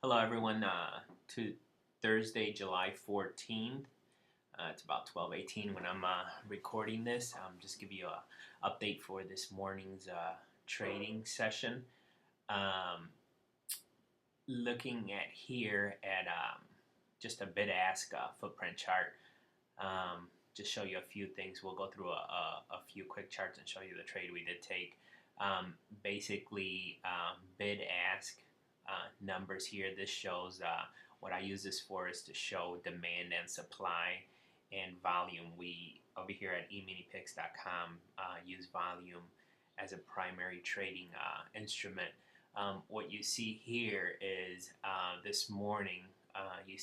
Hello, everyone. To Thursday, July 14th. It's about 12:18 when I'm recording this. Just give you a update for this morning's trading session. Um, Looking at here at just a bid-ask footprint chart. Just show you a few things. We'll go through a few quick charts and show you the trade we did take. Basically, bid-ask numbers here. This shows what I use this for is to show demand and supply and volume. We over here at EminiPicks.com use volume as a primary trading instrument. What you see here is this morning you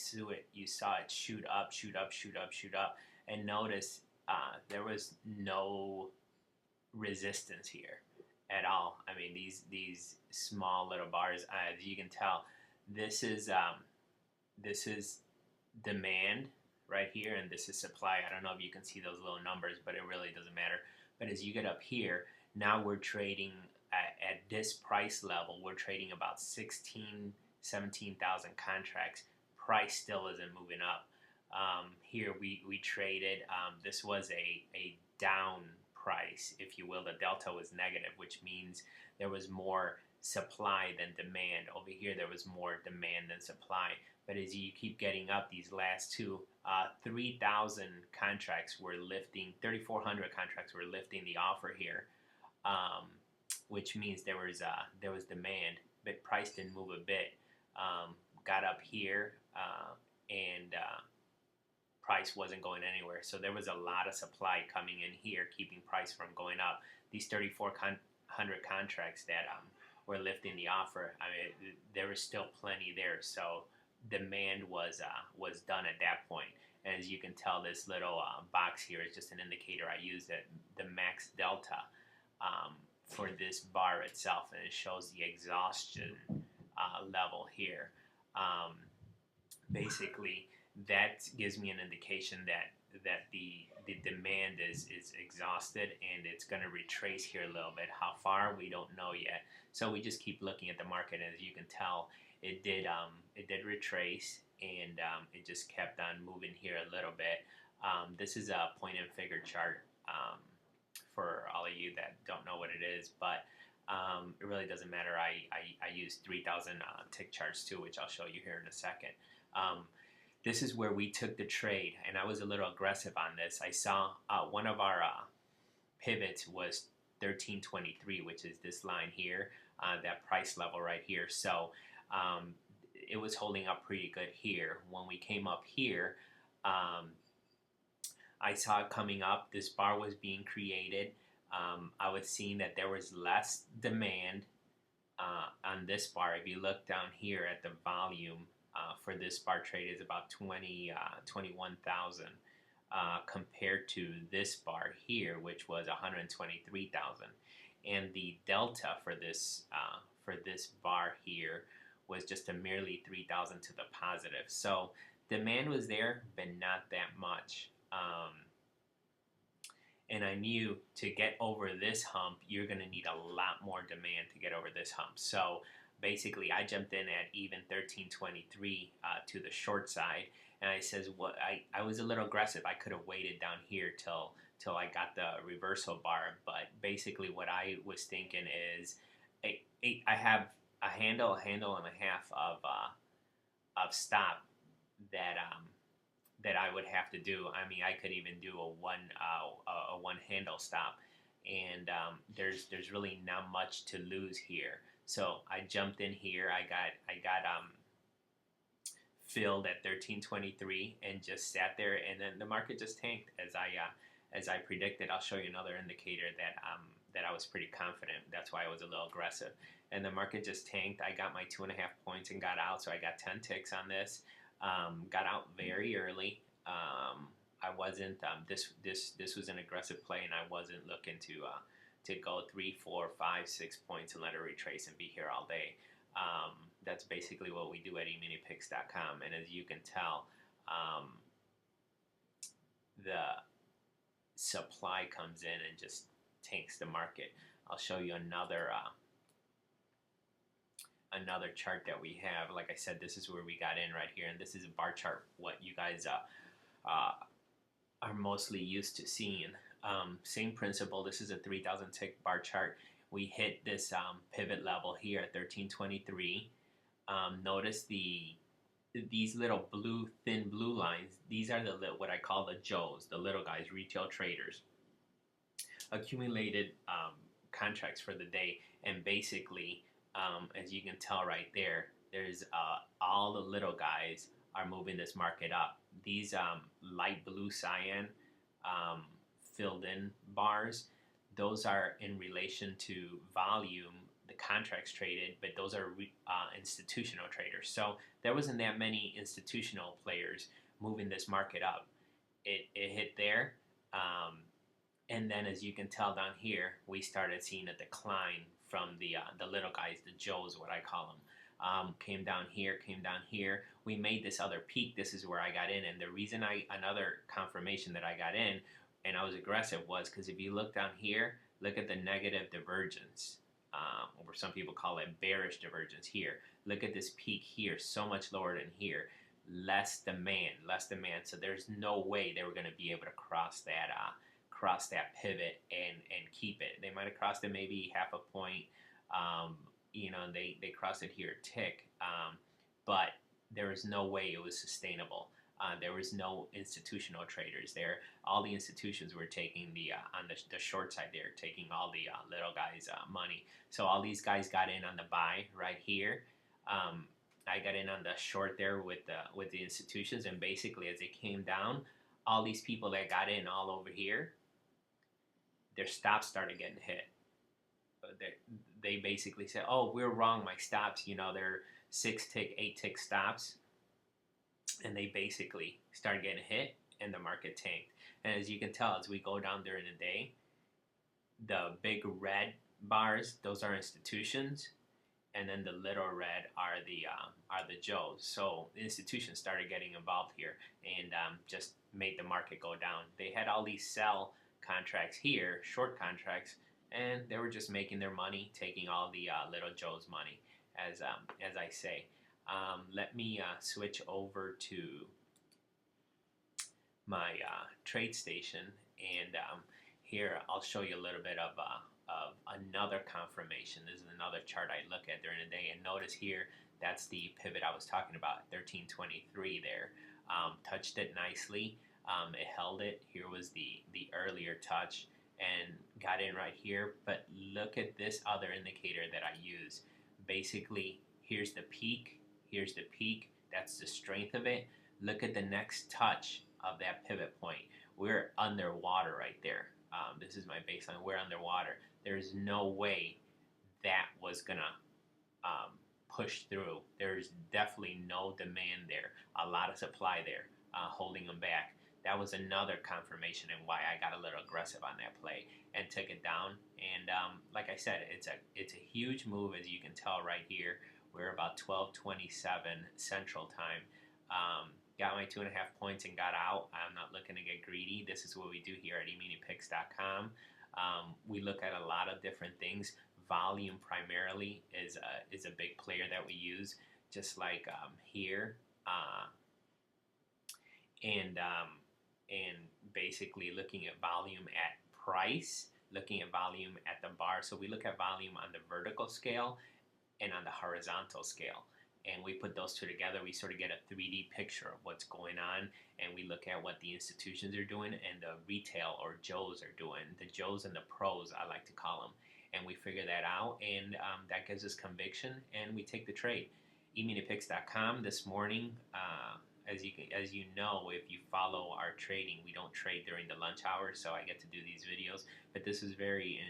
saw it shoot up, shoot up, shoot up, shoot up, and notice there was no resistance here at all. I mean, these small little bars, as you can tell, this is demand right here, and this is supply. I don't know if you can see those little numbers, but it really doesn't matter. But as you get up here, now we're trading at this price level. We're trading about 17,000 contracts. Price still isn't moving up. Here we traded. This was a down price, if you will. The delta was negative, which means there was more supply than demand. Over here, there was more demand than supply. But as you keep getting up, these last two, 3,000 contracts were lifting, 3,400 contracts were lifting the offer here, which means there was demand, but price didn't move a bit. Got up here, and price wasn't going anywhere. So there was a lot of supply coming in here, keeping price from going up. These 3,400 contracts that were lifting the offer, I mean, there was still plenty there. So demand was done at that point. And as you can tell, this little box here is just an indicator. I use the max delta for this bar itself, and it shows the exhaustion level here. Basically, that gives me an indication that the demand is exhausted, and it's going to retrace here a little bit. How far, we don't know yet. So we just keep looking at the market, and as you can tell, it did retrace, and it just kept on moving here a little bit. This is a point and figure chart for all of you that don't know what it is, but it really doesn't matter. I use 3,000 tick charts too, which I'll show you here in a second. This is where we took the trade, and I was a little aggressive on this. I saw one of our pivots was 1323, which is this line here, that price level right here. So it was holding up pretty good here. When we came up here, I saw it coming up. This bar was being created. I was seeing that there was less demand on this bar. If you look down here at the volume for this bar trade is about 21,000 compared to this bar here, which was 123,000. And the delta for this bar here was just a merely 3,000 to the positive. So demand was there, but not that much. And I knew to get over this hump, you're going to need a lot more demand to get over this hump. So basically, I jumped in at even 1323 to the short side, and I says, "What? I was a little aggressive. I could have waited down here till I got the reversal bar." But basically, what I was thinking is, I have a handle and a half of stop that I would have to do. I mean, I could even do a one handle stop, and there's really not much to lose here. So I jumped in here. I got filled at 1323 and just sat there, and then the market just tanked as I predicted. I'll show you another indicator that I was pretty confident. That's why I was a little aggressive. And the market just tanked. I got my 2.5 points and got out, so I got 10 ticks on this. Got out very early. I wasn't. This was an aggressive play, and I wasn't looking to go 3, 4, 5, 6 points and let it retrace and be here all day. That's basically what we do at EminiPicks.com. And as you can tell, the supply comes in and just tanks the market. I'll show you another chart that we have. Like I said, this is where we got in right here, and this is a bar chart, what you guys uh, are mostly used to seeing. Same principle. This is a 3,000 tick bar chart. We hit this pivot level here at 1323. Notice these little thin blue lines. These are what I call the Joes, the little guys, retail traders, accumulated contracts for the day, and basically, as you can tell right there, there's all the little guys are moving this market up. These light blue cyan filled in bars, those are in relation to volume, the contracts traded, but those are institutional traders. So there wasn't that many institutional players moving this market up. It hit there, and then as you can tell down here, we started seeing a decline from the little guys, the Joes, what I call them. Came down here. We made this other peak. This is where I got in, and the reason another confirmation that I got in and I was aggressive was because if you look down here, look at the negative divergence, or some people call it bearish divergence here. Look at this peak here, so much lower than here. Less demand. So there's no way they were going to be able to cross that pivot and keep it. They might have crossed it maybe half a point. They crossed it here a tick, but there was no way it was sustainable. There was no institutional traders there. All the institutions were taking on the short side there, taking all the little guys' money. So all these guys got in on the buy right here. I got in on the short there with the institutions, and basically as it came down, all these people that got in all over here, their stops started getting hit. They basically said, "Oh, we're wrong. My stops, they're 6 tick, 8 tick stops." And they basically started getting hit, and the market tanked. And as you can tell, as we go down during the day, the big red bars, those are institutions, and then the little red are the Joes. So the institutions started getting involved here and just made the market go down. They had all these sell contracts here, short contracts, and they were just making their money, taking all the little Joe's money, as I say. Let me switch over to my trade station, and here I'll show you a little bit of another confirmation. This is another chart I look at during the day, and notice here, that's the pivot I was talking about, 1323 there. Touched it nicely. It held it. Here was the earlier touch, and got in right here. But look at this other indicator that I use. Basically, here's the peak. That's the strength of it. Look at the next touch of that pivot point. We're underwater right there. This is my baseline. We're underwater. There's no way that was gonna push through. There's definitely no demand there. A lot of supply there, holding them back. That was another confirmation and why I got a little aggressive on that play and took it down. And like I said, it's a huge move, as you can tell right here. We're about 12:27 Central Time. Got my 2.5 points and got out. I'm not looking to get greedy. This is what we do here at EminiPicks.com. We look at a lot of different things. Volume primarily is a big player that we use, just like here, and basically looking at volume at price, looking at volume at the bar. So we look at volume on the vertical scale and on the horizontal scale, and we put those two together. We sort of get a 3D picture of what's going on, and we look at what the institutions are doing and the retail or Joes are doing, the Joes and the pros, I like to call them, and we figure that out, and that gives us conviction, and we take the trade. EminiPicks.com this morning, as you know, if you follow our trading, we don't trade during the lunch hour, so I get to do these videos, but this is very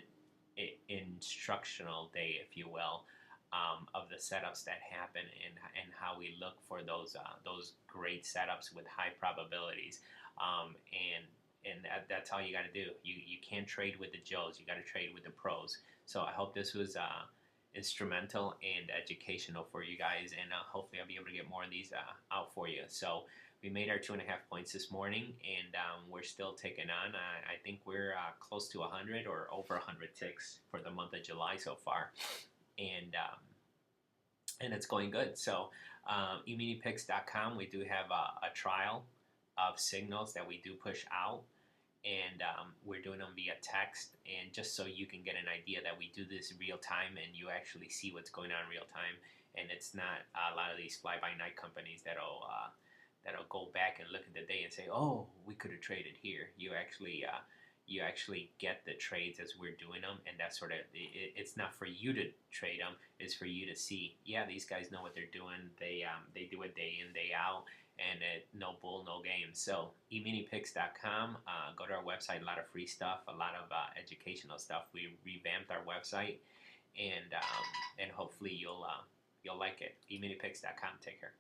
instructional day, if you will, of the setups that happen and how we look for those great setups with high probabilities, and that's all you got to do. You can't trade with the Joes. You got to trade with the pros. So I hope this was instrumental and educational for you guys, and hopefully I'll be able to get more of these out for you. So we made our 2.5 points this morning, and we're still ticking on. I think we're close to 100 or over 100 ticks for the month of July so far. And and it's going good. So, EminiPicks.com, we do have a trial of signals that we do push out, and we're doing them via text, and just so you can get an idea that we do this real time and you actually see what's going on real time, and it's not a lot of these fly-by-night companies that'll go back and look at the day and say, oh, we could have traded here. You actually get the trades as we're doing them, and that's sort of it's not for you to trade them, it's for you to see, yeah, these guys know what they're doing. They do it day in, day out, and no bull, no game. So eminipicks.com, go to our website. A lot of free stuff, a lot of educational stuff. We revamped our website, and hopefully you'll like it. eminipicks.com. Take care.